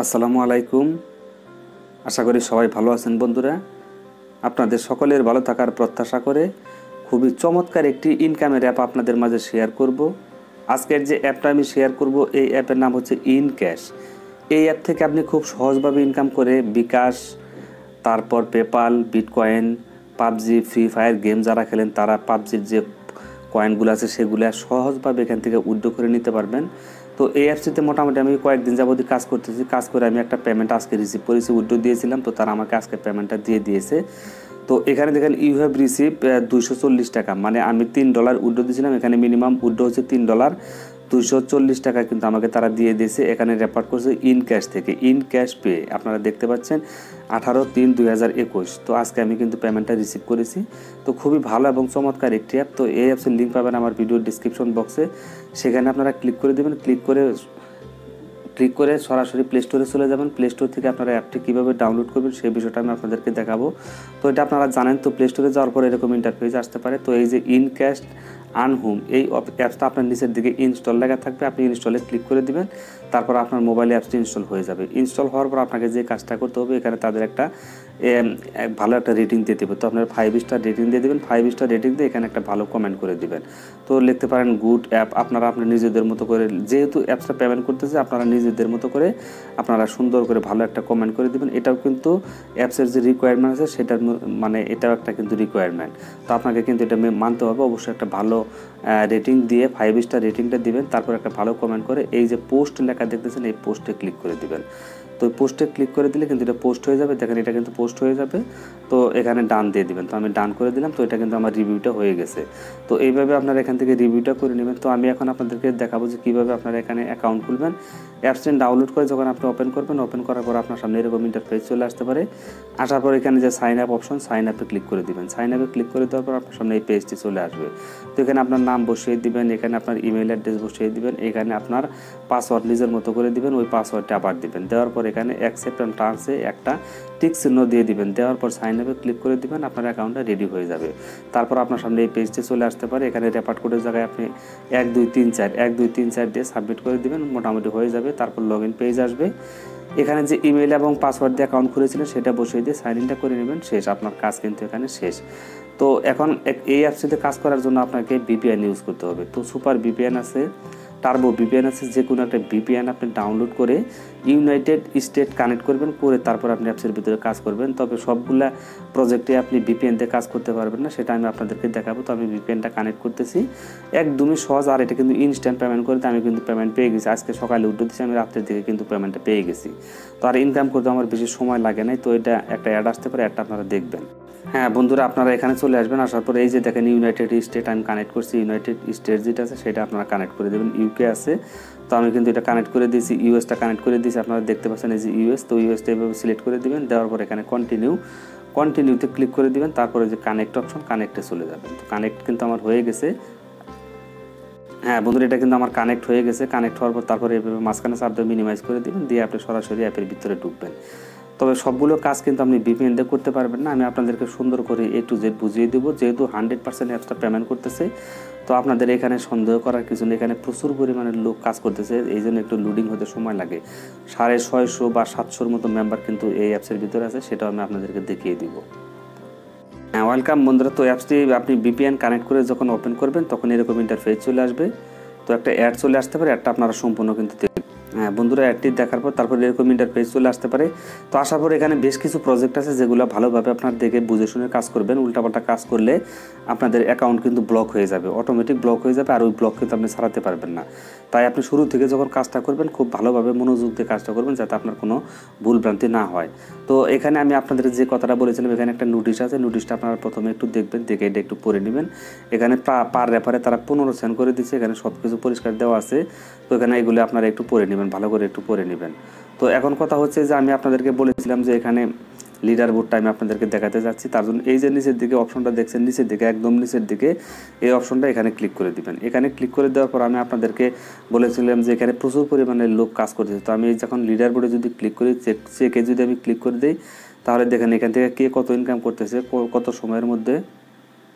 আসসালামু আলাইকুম। আশা করি সবাই ভালো আছেন বন্ধুরা। আপনাদের সকলের ভালো থাকার প্রত্যাশা করে খুবই চমৎকার একটি ইনকামের অ্যাপ আপনাদের মাঝে শেয়ার করব। আজকের যে অ্যাপটা আমি শেয়ার করব এই অ্যাপের নাম হচ্ছে ইন ক্যাশ। এই অ্যাপ থেকে আপনি খুব সহজভাবে ইনকাম করে বিকাশ, তারপর PayPal, bitcoin, PUBG, free fire game যারা খেলেন তারা পাবজির যে কয়েনগুলো আছে সেগুলো সহজভাবে এখান থেকে উইথড্র করে নিতে পারবেন। তো এই অ্যাপসটিতে মোটামুটি আমি কয়েকদিন যাবতীয় কাজ করতেছি। কাজ করে আমি একটা পেমেন্ট আজকে রিসিভ করেছি, উইথড্র দিয়েছিলাম, তো তারা আমাকে আজকে পেমেন্টটা দিয়ে দিয়েছে। তো এখানে দেখেন ইউ হ্যাভ রিসিভ 240 টাকা, মানে আমি $3 উইথড্র দিয়েছিলাম, এখানে মিনিমাম উইথড্র হচ্ছে $3, 240 টাকা কিন্তু আমাকে তারা দিয়ে দিয়েছে। এখানে রেফার করছে ইন ক্যাশ থেকে, ইন ক্যাশ পে। আপনারা দেখতে পাচ্ছেন 18/3/2021। তো আজকে আমি কিন্তু পেমেন্টটা রিসিভ করেছি। তো খুবই ভালো এবং চমৎকার একটি অ্যাপ। তো এই অ্যাপসের লিঙ্ক পাবেন আমার ভিডিওর ডিসক্রিপশন বক্সে, সেখানে আপনারা ক্লিক করে দেবেন। ক্লিক করে সরাসরি প্লে স্টোরে চলে যাবেন। প্লে স্টোর থেকে আপনারা অ্যাপটি কীভাবে ডাউনলোড করবেন সেই বিষয়টা আমি আপনাদেরকে দেখাবো। তো এটা আপনারা জানেন। তো প্লে স্টোরে যাওয়ার পরে এরকম ইন্টারফেস আসতে পারে। তো এই যে ইন ক্যাশ আর্ন হোম, এই অ্যাপসটা আপনার নিচের দিকে ইনস্টল লেখা থাকবে, আপনি ইনস্টলে ক্লিক করে দিবেন। তারপর আপনার মোবাইলে অ্যাপসটি ইনস্টল হয়ে যাবে। ইনস্টল হওয়ার পর আপনাকে যে কাজটা করতে হবে, এখানে তাদের একটা ভালো একটা রেটিং দিয়ে দেবে। তো আপনার 5 স্টার রেটিং দিয়ে দেবেন। 5 স্টার রেটিং দিয়ে এখানে একটা ভালো কমেন্ট করে দিবেন। তো লিখতে পারেন গুড অ্যাপ। আপনারা আপনার নিজেদের মতো করে, যেহেতু অ্যাপসটা পেমেন্ট করতেছে, আপনারা নিজেদের মতো করে আপনারা সুন্দর করে ভালো একটা কমেন্ট করে দিবেন। এটাও কিন্তু অ্যাপসের যে রিকোয়ারমেন্ট আছে সেটার মানে এটাও একটা কিন্তু রিকোয়ারমেন্ট। তো আপনাকে কিন্তু এটা মানতে হবে। অবশ্যই একটা ভালো রেটিং দিয়ে 5 স্টার রেটিংটা দিবেন। তারপর একটা ভালো কমেন্ট করে এই যে পোস্ট লেখা দেখতেছেন, এই পোস্টে ক্লিক করে দিবেন। তো পোস্টে ক্লিক করে দিলে কিন্তু এটা পোস্ট হয়ে যাবে। দেখেন এটা কিন্তু পোস্ট হয়ে যাবে। তো এখানে ডান দিয়ে দিবেন। তো আমি ডান করে দিলাম। তো এটা কিন্তু আমার রিভিউটা হয়ে গেছে। তো এইভাবে আপনারা এখান থেকে রিভিউটা করে নেবেন। তো আমি এখন আপনাদেরকে দেখাবো যে কীভাবে আপনারা এখানে অ্যাকাউন্ট খুলবেন। অ্যাপসটি ডাউনলোড করে যখন আপনি ওপেন করবেন, ওপেন করার পর আপনার সামনে এরকম ইন্টারফেস চলে আসতে পারে। আসার পর এখানে যে সাইন আপ অপশন, সাইন আপে ক্লিক করে দিবেন। সাইন আপে ক্লিক করে দেওয়ার পর আপনার সামনে এই পেজটি চলে আসবে। তো এখানে আপনার নাম বসিয়ে দিবেন, এখানে আপনার ইমেল অ্যাড্রেস বসিয়ে দিবেন, এখানে আপনার পাসওয়ার্ড নিজের মতো করে দিবেন, ওই পাসওয়ার্ডটা আবার দিবেন। দেওয়ার পর এখানে অ্যাকসেপ্ট অ্যান্ড টার্মসে একটা টিক চিহ্ন দিয়ে দিবেন। দেওয়ার পর সাইন আপে ক্লিক করে দিবেন, আপনার অ্যাকাউন্টটা রেডি হয়ে যাবে। তারপর আপনার সামনে এই পেজটি চলে আসতে পারে। এখানে রেফার কোডের জায়গায় আপনি 1 2 3 4 দিয়ে সাবমিট করে দিবেন, মোটামুটি হয়ে যাবে। তারপর লগ ইন পেজ আসবে। এখানে যে ইমেল এবং পাসওয়ার্ড দিয়ে অ্যাকাউন্ট খুলেছিলেন সেটা বসিয়ে দিয়ে সাইন ইনটা করে নেবেন। শেষ, আপনার কাজ কিন্তু এখানে শেষ। তো এখন এই অ্যাপসটিতে কাজ করার জন্য আপনাকে ভিপিএন ইউজ করতে হবে। তো সুপার ভিপিএন আছে, টার্বো ভিপিএন আছে, যে কোনো একটা ভিপিএন আপনি ডাউনলোড করে ইউনাইটেড স্টেট কানেক্ট করবেন, করে তারপর আপনি অ্যাপসের ভিতরে কাজ করবেন। তবে সবগুলা প্রজেক্টে আপনি ভিপিএন দিয়ে কাজ করতে পারবেন না, সেটা আমি আপনাদেরকে দেখাবো। তো আমি ভিপিএনটা কানেক্ট করতেছি, একদমই সহজ। আর এটা কিন্তু ইনস্ট্যান্ট পেমেন্ট করতে আমি কিন্তু পেমেন্ট পেয়ে গেছি। আজকে সকালে উঠে দিচ্ছি, আমি রাত্রের দিকে কিন্তু পেমেন্টটা পেয়ে গেছি। তো আর ইনকাম করতে আমার বেশি সময় লাগে নাই। তো এটা একটা অ্যাড আসতে পারে, অ্যাডটা আপনারা দেখবেন। হ্যাঁ বন্ধুরা, আপনারা এখানে চলে আসবেন। আসার পরে এই যে দেখেন ইউনাইটেড স্টেট আমি কানেক্ট করছি। ইউনাইটেড স্টেট যেটা আছে সেটা আপনারা কানেক্ট করে দেবেন। ইউকে আছে, তো আমি কিন্তু এটা কানেক্ট করে দিয়েছি। ইউএসটা কানেক্ট করে দিয়েছি, আপনারা দেখতে পাচ্ছেন এই যে ইউএস। তো ইউএসটা এভাবে সিলেক্ট করে দিবেন। দেওয়ার পর এখানে কন্টিনিউতে ক্লিক করে দিবেন। তারপরে যে কানেক্ট অপশন, কানেক্টে চলে যাবেন। তো কানেক্ট কিন্তু আমার হয়ে গেছে। হ্যাঁ বন্ধুরা, এটা কিন্তু আমার কানেক্ট হয়ে গেছে। কানেক্ট হওয়ার পর তারপরে এভাবে মাঝখানে চাপ দিয়ে মিনিমাইজ করে দিবেন, দিয়ে আপনি সরাসরি অ্যাপের ভিতরে ঢুকবেন। তবে সবগুলো কাজ কিন্তু আপনি ভিপিএন দিয়ে করতে পারবেন না। আমি আপনাদেরকে সুন্দর করে A to Z বুঝিয়ে দেবো। যেহেতু 100% অ্যাপসটা পেমেন্ট করতেছে, তো আপনাদের এখানে সন্দেহ করার কিছু নেই। এখানে প্রচুর পরিমাণে লোক কাজ করতেছে, এই জন্য একটু লোডিং হতে সময় লাগে। 650 বা 700-র মতো মেম্বার কিন্তু এই অ্যাপসের ভিতরে আছে, সেটাও আমি আপনাদেরকে দেখিয়ে দিব। হ্যাঁ, ওয়েলকাম বন্ধুরা। তো অ্যাপসটি আপনি ভিপিএন কানেক্ট করে যখন ওপেন করবেন তখন এরকম ইন্টারফেস চলে আসবে। তো একটা অ্যাড চলে আসতে পারে, অ্যাডটা আপনারা সম্পূর্ণ কিন্তু হ্যাঁ বন্ধুরা, অ্যাডটি দেখার পর তারপর এরকম ইন্টারফেস চলে আসতে পারে। তো আসার পর এখানে বেশ কিছু প্রজেক্ট আছে যেগুলো ভালোভাবে আপনার দেখে বুঝে শুনে কাজ করবেন। উল্টাপাল্টা কাজ করলে আপনাদের অ্যাকাউন্ট কিন্তু ব্লক হয়ে যাবে, অটোমেটিক ব্লক হয়ে যাবে। আর ওই ব্লক কিন্তু আপনি ছাড়াতে পারবেন না। তাই আপনি শুরু থেকে যখন কাজটা করবেন খুব ভালোভাবে মনোযোগ দিয়ে কাজটা করবেন, যাতে আপনার কোনো ভুলভ্রান্তি না হয়। তো এখানে আমি আপনাদের যে কথাটা বলেছিলাম, এখানে একটা নোটিশ আছে। নোটিশটা আপনারা প্রথমে একটু দেখবেন, দেখে এটা একটু পড়ে নেবেন। এখানে পার রেফারে তারা 15 সেন্ট করে দিচ্ছে। এখানে সব কিছু পরিষ্কার দেওয়া আছে। তো এখানে এগুলো আপনারা একটু পড়ে নেবেন, ভালো করে একটু পড়ে নেবেন। তো এখন কথা হচ্ছে যে আমি আপনাদেরকে বলেছিলাম যে এখানে লিডার বোর্ডটা আমি আপনাদেরকে দেখাতে যাচ্ছি। তার জন্য এই যে নিচের দিকে অপশনটা দেখছেন, নিচের দিকে একদম নিচের দিকে এই অপশনটা, এখানে ক্লিক করে দিবেন। এখানে ক্লিক করে দেওয়ার পর আমি আপনাদেরকে বলেছিলাম যে এখানে প্রচুর পরিমাণে লোক কাজ করতেছে। তো আমি যখন লিডার বোর্ডে যদি ক্লিক করি, চেকে যদি আমি ক্লিক করে দিই, তাহলে দেখেন এখান থেকে কে কত ইনকাম করতেছে, কত সময়ের মধ্যে,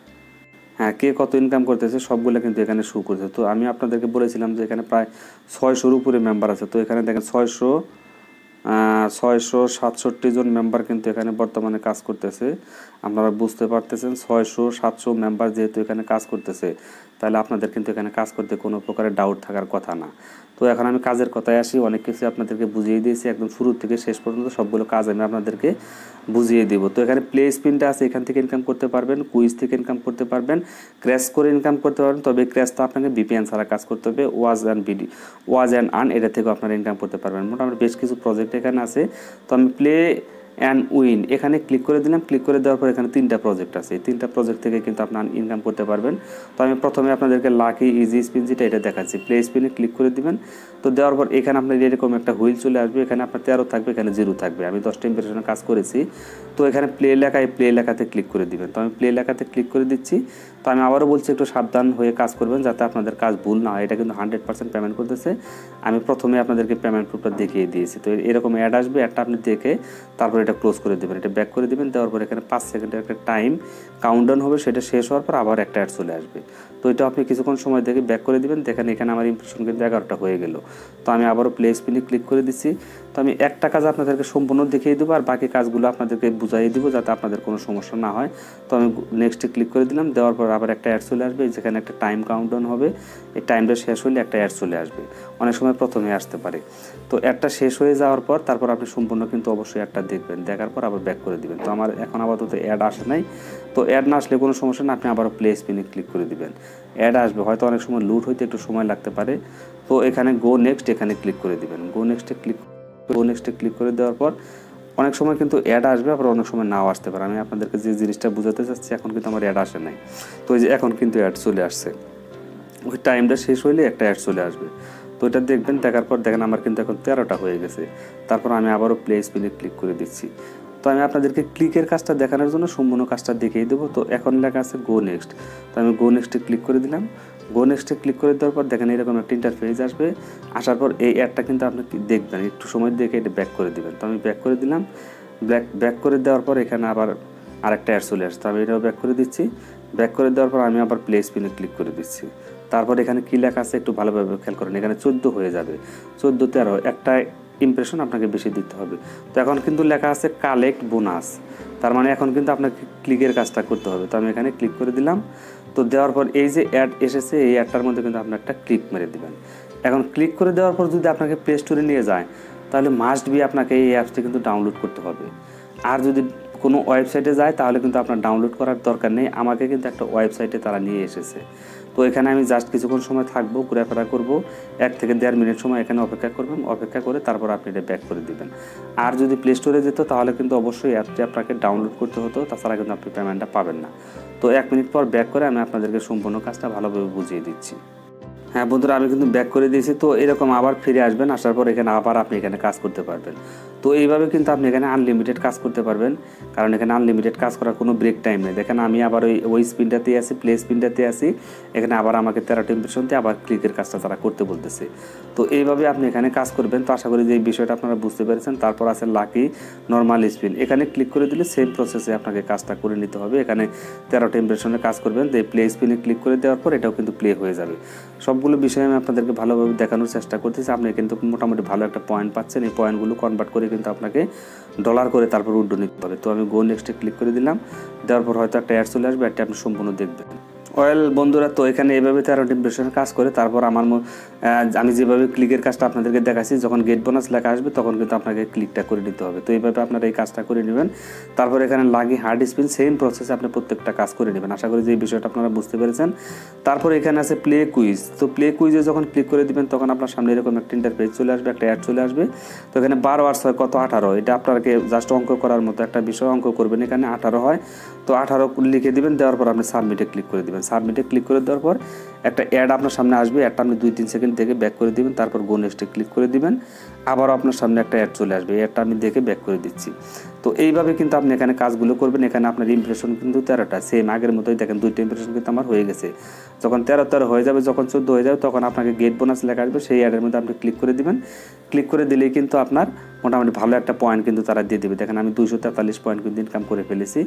হ্যাঁ কে কত ইনকাম করতেছে সবগুলো কিন্তু এখানে শো করছে। তো আমি আপনাদেরকে বলেছিলাম যে এখানে প্রায় 600-র উপরে মেম্বার আছে। তো এখানে দেখেন 667 জন মেম্বার কিন্তু এখানে বর্তমানে কাজ করতেছে। আপনারা বুঝতে পারতেছেন 600-700 মেম্বার যেহেতু এখানে কাজ করতেছে, তাহলে আপনাদের কিন্তু এখানে কাজ করতে কোনো প্রকারের ডাউট থাকার কথা না। তো এখন আমি কাজের কথায় আসি। অনেক কিছু আপনাদেরকে বুঝিয়ে দিয়েছি, একদম শুরু থেকে শেষ পর্যন্ত সবগুলো কাজ আমি আপনাদেরকে বুঝিয়ে দেব। তো এখানে প্লে স্পিনটা আছে, এখান থেকে ইনকাম করতে পারবেন, কুইজ থেকে ইনকাম করতে পারবেন, ক্র্যাশ করে ইনকাম করতে পারবেন। তবে ক্র্যাশটা আপনাকে ভিপিএন ছাড়া কাজ করতে হবে। ওয়াজ অ্যান্ড আর্ন এটা থেকেও আপনারা ইনকাম করতে পারবেন। মোটামুটি বেশ কিছু প্রজেক্ট এখানে আছে। তো আমি প্লে অ্যান্ড উইন এখানে ক্লিক করে দিলাম। ক্লিক করে দেওয়ার পর এখানে 3টা প্রজেক্ট আছে। এই 3টা প্রজেক্ট থেকে কিন্তু আপনার ইনকাম করতে পারবেন। তো আমি প্রথমে আপনাদেরকে লাকি ইজি স্পিন যেটা এটা দেখাচ্ছি। প্লে স্পিনে ক্লিক করে দিবেন। তো দেওয়ার পর এখানে আপনার এরকম একটা হুইল চলে আসবে। এখানে আপনার 13 থাকবে, এখানে 0 থাকবে। আমি 10টা ইমপ্রেশনে কাজ করেছি। তো এখানে প্লে লেখায় প্লে লেখাতে ক্লিক করে দিবেন। তো আমি প্লে লেখাতে ক্লিক করে দিচ্ছি। তো আমি আবারও বলছি একটু সাবধান হয়ে কাজ করবেন যাতে আপনাদের কাজ ভুল না হয়। এটা কিন্তু 100% পেমেন্ট করতেছে। আমি প্রথমে আপনাদেরকে পেমেন্ট প্রুফটা দেখিয়ে দিয়েছি। তো এরকম অ্যাড আসবে, অ্যাডটা আপনি দেখে তারপর এটা ক্লোজ করে দেবেন, এটা ব্যাক করে দেবেন। দেওয়ার পর এখানে 5 সেকেন্ডের একটা টাইম কাউন্টডাউন হবে, সেটা শেষ হওয়ার পর আবার একটা অ্যাড চলে আসবে। তো এটা আপনি কিছুক্ষণ সময় দেখে ব্যাক করে দিবেন। দেখেন এখানে আমার ইমপ্রেশন কিন্তু 11টা হয়ে গেল। তো আমি আবারও প্লে স্পিনে ক্লিক করে দিচ্ছি। তো আমি একটা কাজ আপনাদেরকে সম্পূর্ণ দেখিয়ে দেবো, আর বাকি কাজগুলো আপনাদেরকে বুঝাই দেবো যাতে আপনাদের কোনো সমস্যা না হয়। তো আমি নেক্সটে ক্লিক করে দিলাম। দেওয়ার পর আবার একটা অ্যাড চলে আসবে, যেখানে একটা টাইম কাউন্টডাউন হবে। এই টাইমটা শেষ হলে একটা অ্যাড চলে আসবে, অনেক সময় প্রথমে আসতে পারে। তো অ্যাডটা শেষ হয়ে যাওয়ার পর তারপর আপনি সম্পূর্ণ কিন্তু অবশ্যই অ্যাডটা দেখবেন, দেখার পর আবার ব্যাক করে দিবেন। তো আমার এখন আপাতত অ্যাড আসে নাই। তো অ্যাড না আসলে কোনো সমস্যা না, আপনি আবারও প্লে স্পিনে ক্লিক করে দিবেন। অ্যাড আসবে, হয়তো অনেক সময় লুট হইতে একটু সময় লাগতে পারে। তো এখানে গো নেক্সট এখানে ক্লিক করে দিবেন। গো নেক্সটে ক্লিক করে দেওয়ার পর অনেক সময় কিন্তু অ্যাড আসবে, আবার অনেক সময় নাও আসতে পারে। আমি আপনাদেরকে যে জিনিসটা বোঝাতে চাচ্ছি, এখন কিন্তু আমার অ্যাড আসে নাই। তো এই যে এখন কিন্তু অ্যাড চলে আসছে, ওই টাইমটা শেষ হইলে একটা অ্যাড চলে আসবে। তো এটা দেখবেন, দেখার পর দেখেন আমার কিন্তু এখন 13টা হয়ে গেছে। তারপর আমি আবারও প্লে স্পিনে ক্লিক করে দিচ্ছি। তো আমি আপনাদেরকে ক্লিকের কাজটা দেখানোর জন্য সম্পূর্ণ কাজটা দেখিয়ে দেবো। তো এখন লেখা আছে গো নেক্সট। তো আমি গো নেক্সটে ক্লিক করে দিলাম। গো নেক্সটে ক্লিক করে দেওয়ার পর দেখেন এরকম একটা ইন্টারফেস আসবে। আসার পর এই অ্যাডটা কিন্তু আপনি দেখবেন, একটু সময় দেখে এটা ব্যাক করে দিবেন। তো আমি ব্যাক করে দিলাম। ব্যাক করে দেওয়ার পর এখানে আবার আরেকটা অ্যাড চলে আসছে। আমি এটাও ব্যাক করে দিচ্ছি। ব্যাক করে দেওয়ার পর আমি আবার প্লে স্পিনে ক্লিক করে দিচ্ছি। তারপর এখানে কী লেখা আছে একটু ভালোভাবে খেয়াল করেন। এখানে 14 হয়ে যাবে, 14-13 একটা ইমপ্রেশন আপনাকে বেশি দিতে হবে। তো এখন কিন্তু লেখা আছে কালেক্ট বোনাস, তার মানে এখন কিন্তু আপনাকে ক্লিকের কাজটা করতে হবে। তো আমি এখানে ক্লিক করে দিলাম। তো দেওয়ার পর এই যে অ্যাড এসেছে, এই অ্যাডটার মধ্যে কিন্তু আপনি একটা ক্লিক মেরে দেবেন। এখন ক্লিক করে দেওয়ার পর যদি আপনাকে প্লে স্টোরে নিয়ে যায়, তাহলে মাস্ট বি আপনাকে এই অ্যাপসটি কিন্তু ডাউনলোড করতে হবে। আর যদি কোনো ওয়েবসাইটে যায় তাহলে কিন্তু আপনার ডাউনলোড করার দরকার নেই। আমাকে কিন্তু একটা ওয়েবসাইটে তারা নিয়ে এসেছে। তো এখানে আমি জাস্ট কিছুক্ষণ সময় থাকবো, ঘোরাফেরা করবো, 1 থেকে 1.5 মিনিট সময় এখানে অপেক্ষা করবেন। অপেক্ষা করে তারপর আপনি এটা ব্যাক করে দিবেন। আর যদি প্লে স্টোরে যেত তাহলে কিন্তু অবশ্যই অ্যাপটি আপনাকে ডাউনলোড করতে হতো, তাছাড়া কিন্তু আপনি পেমেন্টটা পাবেন না। তো 1 মিনিট পর ব্যাক করে আমি আপনাদেরকে সম্পূর্ণ কাজটা ভালোভাবে বুঝিয়ে দিচ্ছি। হ্যাঁ বন্ধুরা, আমি কিন্তু ব্যাক করে দিয়েছি। তো এরকম আবার ফিরে আসবেন, আসার পর এখানে আবার আপনি এখানে কাজ করতে পারবেন। তো এইভাবে কিন্তু আপনি এখানে আনলিমিটেড কাজ করতে পারবেন, কারণ এখানে আনলিমিটেড কাজ করার কোনো ব্রেক টাইম নেই। দেখেন আমি আবার ওই স্পিনটাতেই আছি, প্লে স্পিনটাতে আছি। এখানে আবার আমাকে 13টা ইমপ্রেশনতে আবার ক্লিকের কাজটা তারা করতে বলতেছে। তো এইভাবে আপনি এখানে কাজ করবেন। তো আশা করি যে এই বিষয়টা আপনারা বুঝতে পেরেছেন। তারপর আছে লাকি নর্মাল স্পিন, এখানে ক্লিক করে দিলে সেম প্রসেসে আপনাকে কাজটা করে নিতে হবে। এখানে 13টা ইমপ্রেশনে কাজ করবেন। তো এই প্লে স্পিনে ক্লিক করে দেওয়ার পর এটাও কিন্তু প্লে হয়ে যাবে। সবগুলো বিষয়ে আমি আপনাদেরকে ভালোভাবে দেখানোর চেষ্টা করতেছি। আপনি কিন্তু মোটামুটি ভালো একটা পয়েন্ট পাচ্ছেন। এই পয়েন্টগুলো কনভার্ট করে কিন্তু আপনাকে ডলার করে তারপর উইথড্র নিতে হবে। তো আমি গো নেক্সটে ক্লিক করে দিলাম। দেওয়ার পর হয়তো একটা অ্যাড চলে আসবে, অ্যাডটা আপনি সম্পূর্ণ দেখবেন। ওয়েল বন্ধুরা, তো এখানে এভাবে 13টা ইমপ্রেশনের কাজ করে তারপর আমি যেভাবে ক্লিকের কাজটা আপনাদেরকে দেখাচ্ছি, যখন গেট বোনাস লেখা আসবে তখন কিন্তু আপনাকে ক্লিকটা করে নিতে হবে। তো এইভাবে আপনারা এই কাজটা করে নেবেন। তারপর এখানে লাগি হার্ড স্পিন, সেম প্রসেসে আপনি প্রত্যেকটা কাজ করে নেবেন। আশা করি যে এই বিষয়টা আপনারা বুঝতে পেরেছেন। তারপর এখানে আছে প্লে কুইজ। তো প্লে কুইজে যখন ক্লিক করে দিবেন তখন আপনার সামনে এরকম একটা ইন্টারফেস চলে আসবে, একটা অ্যাড চলে আসবে। তো এখানে 12 আর 6 কত 18, এটা আপনাকে জাস্ট অঙ্ক করার মতো একটা বিষয়, অঙ্ক করবেন। এখানে 18 হয়, তো 18 লিখে দিবেন। দেওয়ার পর আপনি সাবমিটে ক্লিক করে দিবেন। সাবমিটে ক্লিক করে দেওয়ার পর একটা অ্যাড আপনার সামনে আসবে। অ্যাডটা আপনি 2-3 সেকেন্ড দেখে ব্যাক করে দিবেন। তারপর গো নেক্সটে ক্লিক করে দিবেন। আবারও আপনার সামনে একটা অ্যাড চলে আসবে, এই অ্যাডটা আমি দেখে ব্যাক করে দিচ্ছি। তো এইভাবে কিন্তু আপনি এখানে কাজগুলো করবেন। এখানে আপনার ইমপ্রেশন কিন্তু 13টা, সেম আগের মতোই। দেখেন 2টা ইমপ্রেশন কিন্তু আমার হয়ে গেছে। যখন 13 হয়ে যাবে, যখন 14 হয়ে যাবে, তখন আপনাকে গেট বোনাস লেখা আসবে, সেই অ্যাডের মধ্যে আপনি ক্লিক করে দিবেন। ক্লিক করে দিলেই কিন্তু আপনার মোটামুটি ভালো একটা পয়েন্ট কিন্তু তারা দিয়ে দেবে। দেখেন আমি 243 পয়েন্ট কিন্তু ইনকাম করে ফেলেছি।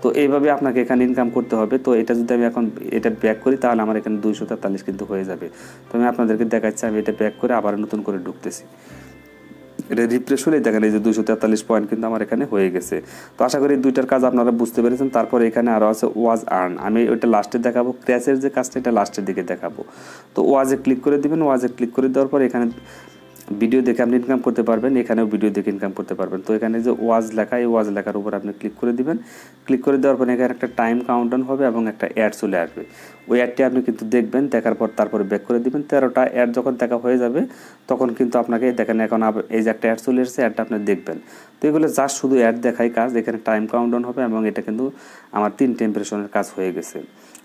তো এইভাবে আপনাকে এখানে ইনকাম করতে হবে। তো এটা যদি আমি এখন এটা ব্যাক করি তাহলে আমার এখানে 243 কিন্তু হয়ে যাবে। তো আমি আপনাদেরকে দেখাচ্ছি, আমি এটা ব্যাক করে আবার নতুন করে ঢুকতেছি। এটা রিফ্রেশ হলে দেখেন এই যে 243 পয়েন্ট কিন্তু আমার এখানে হয়ে গেছে। তো আশা করি দুইটার কাজ আপনারা বুঝতে পেরেছেন। তারপরে এখানে আরও আছে ওয়াজ আর্ন, আমি ওইটা লাস্টে দেখাবো, ক্র্যাশের যে কাজটা এটা লাস্টের দিকে দেখাবো। তো ওয়াজে ক্লিক করে দিবেন, ওয়াজে ক্লিক করে দেওয়ার পর এখানে ভিডিও দেখে আপনি ইনকাম করতে পারবেন, এখানেও ভিডিও দেখে ইনকাম করতে পারবেন। তো এখানে যে ওয়াজ লেখা, এই ওয়াজ লেখার উপর আপনি ক্লিক করে দিবেন। ক্লিক করে দেওয়ার পর এখানে একটা টাইম কাউন্টডাউন হবে এবং একটা অ্যাড চলে আসবে। ওই অ্যাডটি আপনি কিন্তু দেখবেন, দেখার পর তারপরে ব্যাক করে দিবেন। 13টা অ্যাড যখন দেখা হয়ে যাবে তখন কিন্তু আপনাকে দেখেন এখন এই যে একটা অ্যাড চলে এসেছে, অ্যাডটা আপনি দেখবেন। তো এগুলো জাস্ট শুধু অ্যাড দেখাই কাজ, এখানে টাইম কাউন্টডাউন হবে এবং এটা কিন্তু আমার 3টে ইমপ্রেশনের কাজ হয়ে গেছে।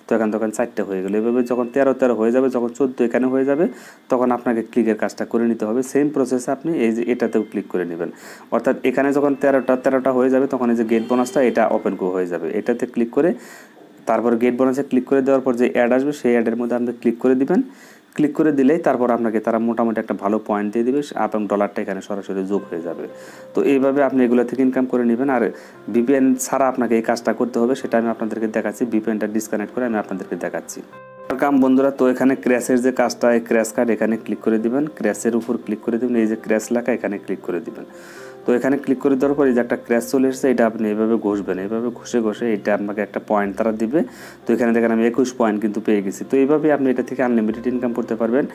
তো এখান তখন 4টে হয়ে গেলো। এভাবে যখন 13 হয়ে যাবে, যখন 14 এখানে হয়ে যাবে, তখন আপনাকে ক্লিকের কাজটা করে নিতে হবে। সেম প্রসেসে আপনি এই যে এটাতেও ক্লিক করে নেবেন। অর্থাৎ এখানে যখন 13টা হয়ে যাবে তখন এই যে গেট বোনাসটা এটা ওপেন হয়ে যাবে। এটাতে ক্লিক করে তারপর গেট বোনাসে ক্লিক করে দেওয়ার পর যে অ্যাড আসবে সেই অ্যাডের মধ্যে আপনি ক্লিক করে দিবেন। ক্লিক করে দিলেই তারপর আপনাকে তারা মোটামুটি একটা ভালো পয়েন্ট দিয়ে দেবে এবং ডলারটা এখানে সরাসরি যোগ হয়ে যাবে। তো এইভাবে আপনি এগুলো থেকে ইনকাম করে নেবেন। আর ভিপিএন ছাড়া আপনাকে এই কাজটা করতে হবে, সেটা আমি আপনাদেরকে দেখাচ্ছি। ভিপিএনটা ডিসকানেক্ট করে আমি আপনাদেরকে দেখাচ্ছি। ওয়েলকাম বন্ধুরা। তো এখানে ক্র্যাশের যে কাজটা, এই ক্র্যাশ কার্ড এখানে ক্লিক করে দিবেন, ক্র্যাশের উপর ক্লিক করে দিবেন, এই যে ক্র্যাশ লেখা এখানে ক্লিক করে দিবেন। তো এখানে ক্লিক করে দেওয়ার পর এই যে একটা ক্র্যাশ চলে এসেছে, এটা আপনি এইভাবে ঘষবেন, এইভাবে ঘষে এটা আপনাকে একটা পয়েন্ট তারা দিবে। তো এখানে দেখেন আমি 21 পয়েন্ট কিন্তু পেয়ে গেছি। তো এইভাবে আপনি এটা থেকে আনলিমিটেড ইনকাম করতে পারবেন।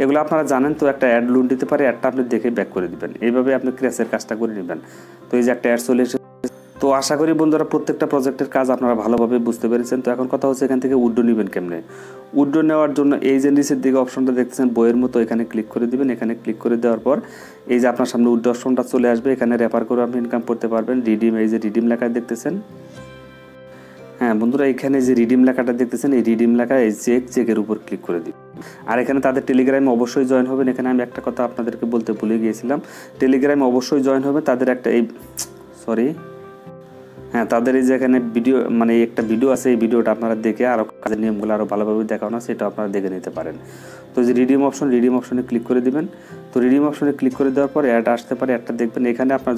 এগুলো আপনারা জানেন। তো একটা অ্যাড লোন দিতে পারে, অ্যাডটা আপনি দেখে ব্যাক করে দিবেন। এইভাবে আপনি ক্র্যাশের কাজটা করে নেবেন। তো এই যে একটা অ্যাড চলে এসেছে। তো আশা করি বন্ধুরা প্রত্যেকটা প্রজেক্টের কাজ আপনারা ভালোভাবে বুঝতে পেরেছেন। তো এখন কথা হচ্ছে এখান থেকে উইথড্র নেবেন কেমনে। উইথড্র নেওয়ার জন্য এই যে নিচের দিকে অপশনটা দেখতেছেন বইয়ের মতো, এখানে ক্লিক করে দিবেন। এখানে ক্লিক করে দেওয়ার পর এই যে আপনার সামনে উইথড্র অপশনটা চলে আসবে, এখানে রেফার করে আপনি ইনকাম করতে পারবেন। রিডিম, এই যে রিডিম লেখা দেখতেছেন। হ্যাঁ বন্ধুরা, এখানে যে রিডিম লেখাটা দেখতেছেন, এই রিডিম লেখা এই চেকের উপর ক্লিক করে দিন। আর এখানে তাদের টেলিগ্রামে অবশ্যই জয়েন হবেন। এখানে আমি একটা কথা আপনাদেরকে বলতে ভুলে গিয়েছিলাম, টেলিগ্রামে অবশ্যই জয়েন হবে। তাদের একটা তাদের এই যে এখানে ভিডিও মানে একটা ভিডিও আছে, এই ভিডিওটা আপনারা দেখে আরও কাজের নিয়মগুলো আরও ভালোভাবে দেখানো আছে, সেটা আপনারা দেখে নিতে পারেন। তো যে রিডিম অপশনে ক্লিক করে দিবেন। তো রিডিম অপশনে ক্লিক করে দেওয়ার পর অ্যাড আসতে পারে, অ্যাডটা দেখবেন। এখানে আপনার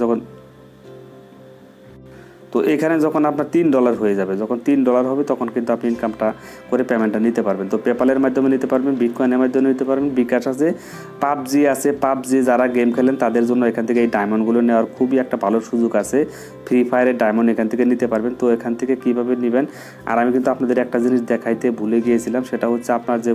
এখানে যখন আপনার $3 হয়ে যাবে, যখন $3 হবে তখন কিন্তু আপনি ইনকামটা করে পেমেন্টটা নিতে পারবেন। তো পেপালের মাধ্যমে নিতে পারবেন, বিটকয়েনের মাধ্যমে নিতে পারবেন, বিকাশ আছে, পাবজি যারা গেম খেলেন তাদের জন্য এখান থেকে এই ডায়মন্ডগুলো নেওয়ার খুবই একটা ভালো সুযোগ আছে। ফ্রি ফায়ারের ডায়মন্ড এখান থেকে নিতে পারবেন। তো এখান থেকে কীভাবে নেবেন, আর আমি কিন্তু আপনাদের একটা জিনিস দেখাইতে ভুলে গিয়েছিলাম, সেটা হচ্ছে আপনার যে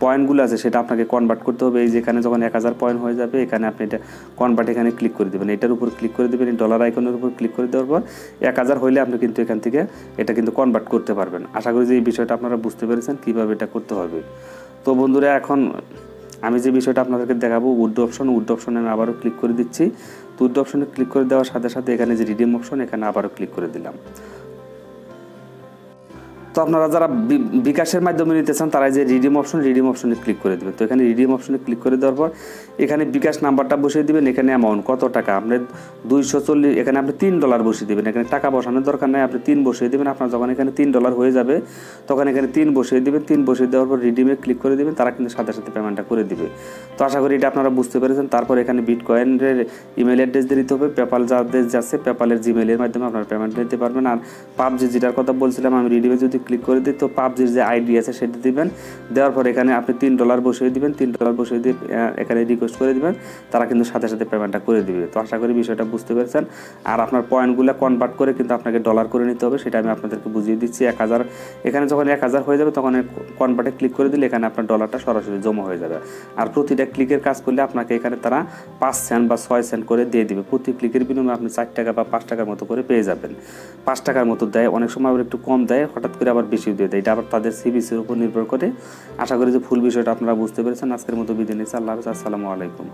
পয়েন্টগুলো আছে সেটা আপনাকে কনভার্ট করতে হবে। এই যেখানে যখন 1000 পয়েন্ট হয়ে যাবে, এখানে আপনি এটা কনভার্ট এখানে ক্লিক করে দেবেন, এটার উপর ক্লিক করে দেবেন, এই ডলার আইকনের উপর ক্লিক করে দেওয়ার পর 1000 হইলে আপনি কিন্তু এখান থেকে এটা কিন্তু কনভার্ট করতে পারবেন। আশা করি যে এই বিষয়টা আপনারা বুঝতে পেরেছেন কীভাবে এটা করতে হবে। তো বন্ধুরা, এখন আমি যে বিষয়টা আপনাদেরকে দেখাবো, উইথড্র অপশনে আমি আবারও ক্লিক করে দিচ্ছি। তো উইথড্র অপশনে ক্লিক করে দেওয়ার সাথে সাথে এখানে যে রিডিম অপশন, এখানে আবারও ক্লিক করে দিলাম। তো আপনারা যারা বিকাশের মাধ্যমে নিতে চান তারা যে রিডিম অপশনে ক্লিক করে দেবেন। তো এখানে রিডিম অপশনে ক্লিক করে দেওয়ার পর এখানে বিকাশ নাম্বারটা বসিয়ে দিবেন। এখানে অ্যামাউন্ট কত টাকা, আপনি 240, এখানে আপনি $3 বসিয়ে দেবেন। এখানে টাকা বসানোর দরকার নেই, আপনি 3 বসিয়ে দেবেন। আপনার যখন এখানে $3 হয়ে যাবে তখন এখানে 3 বসিয়ে দেবেন। 3 বসিয়ে দেওয়ার পর রিডিমে ক্লিক করে দেবেন, তারা কিন্তু সাথে সাথে পেমেন্টটা করে দিবে। তো আশা করি এটা আপনারা বুঝতে পেরেছেন। তারপর এখানে বিটকয়েনের ইমেল অ্যাড্রেস দিয়ে দিতে হবে, পেপাল যাদের যাচ্ছে পেপালের জিমেলের মাধ্যমে আপনারা পেমেন্ট নিতে পারবেন। আর পাবজি যেটার কথা বলছিলাম, আমি রিডিমে যদি ক্লিক করে দিই তো পাবজির যে আইডি আছে সেটা দিবেন। দেওয়ার পর এখানে আপনি $3 বসিয়ে দিবেন, $3 বসিয়ে দিয়ে এখানে রিকোয়েস্ট করে দিবেন, তারা কিন্তু সাথে সাথে পেমেন্টটা করে দিবে। তো আশা করি বিষয়টা বুঝতে পেরেছেন। আর আপনার পয়েন্টগুলো কনভার্ট করে কিন্তু আপনাকে ডলার করে নিতে হবে, সেটা আমি আপনাদেরকে বুঝিয়ে দিচ্ছি। 1000 এখানে যখন 1000 হয়ে যাবে তখন কনভার্টে ক্লিক করে দিলে এখানে আপনার ডলারটা সরাসরি জমা হয়ে যাবে। আর প্রতিটা ক্লিকের কাজ করলে আপনাকে এখানে তারা 5 সেন্ট বা 6 সেন্ট করে দিয়ে দিবে। প্রতি ক্লিকের বিনিময়ে আপনি 4 টাকা বা 5 টাকার মতো করে পেয়ে যাবেন। 5 টাকার মতো দেয়, অনেক সময় আবার একটু কম দেয়, হঠাৎ করে আবার বেশিও দিয়ে দেয়। এটা আবার তাদের সিবিসির উপর নির্ভর করে। আশা করি যে ফুল বিষয়টা আপনারা বুঝতে পেরেছেন। আজকের মতো বিদায় নিচ্ছি। আল্লাহ হাফেজ, আসসালামু আলাইকুম।